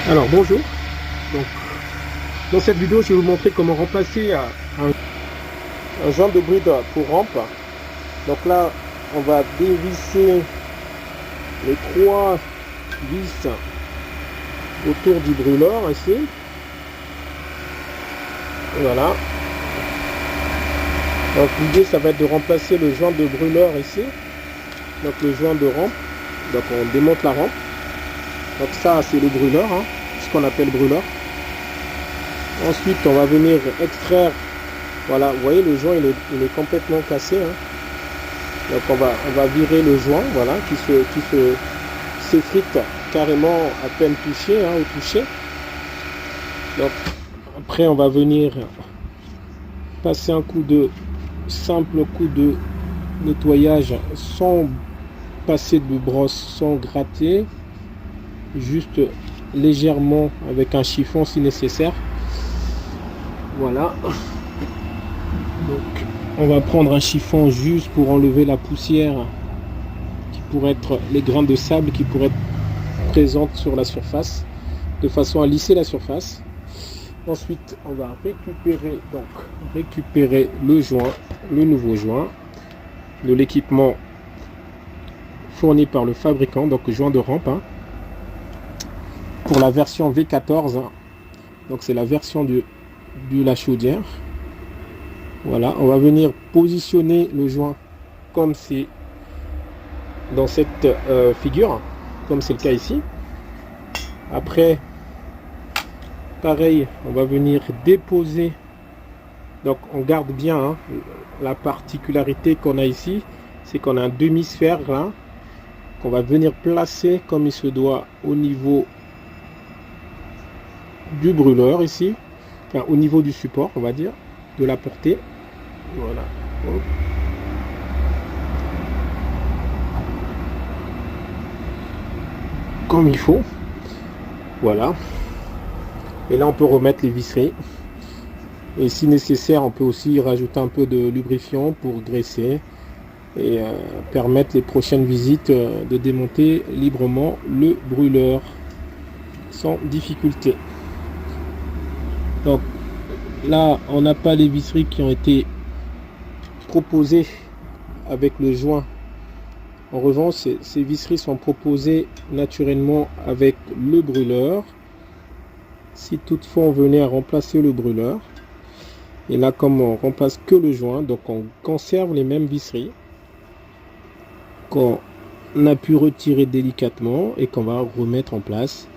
Alors bonjour, donc dans cette vidéo je vais vous montrer comment remplacer un joint de bride pour rampe. Donc là on va dévisser les trois vis autour du brûleur ici. Voilà. Donc l'idée ça va être de remplacer le joint de brûleur ici, donc le joint de rampe. Donc on démonte la rampe. Donc ça c'est le brûleur, ce qu'on appelle brûleur. Ensuite on va venir extraire, voilà, vous voyez le joint il est complètement cassé. Donc on va virer le joint, voilà, qui s'effrite carrément à peine touché, au toucher. Donc après on va venir passer un simple coup de nettoyage sans passer de brosse, sans gratter, juste légèrement avec un chiffon si nécessaire. Voilà. Donc on va prendre un chiffon juste pour enlever la poussière qui pourrait être les grains de sable qui pourraient être présentes sur la surface, de façon à lisser la surface. Ensuite on va récupérer le joint, le nouveau joint de l'équipement fourni par le fabricant, donc joint de rampe, pour la version V14. Donc c'est la version de la chaudière. Voilà, on va venir positionner le joint comme c'est dans cette figure, comme c'est le cas ici. Après, pareil, on va venir déposer. Donc on garde bien la particularité qu'on a ici, c'est qu'on a un demi-sphère là, qu'on va venir placer comme il se doit au niveau du brûleur ici, enfin au niveau du support, on va dire, de la portée. Voilà. Hop. Comme il faut. Voilà. Et là on peut remettre les visseries. Et si nécessaire, on peut aussi rajouter un peu de lubrifiant pour graisser et permettre les prochaines visites de démonter librement le brûleur sans difficulté. Donc là, on n'a pas les visseries qui ont été proposées avec le joint. En revanche, ces visseries sont proposées naturellement avec le brûleur. Si toutefois on venait à remplacer le brûleur, et là comme on remplace que le joint, donc on conserve les mêmes visseries qu'on a pu retirer délicatement et qu'on va remettre en place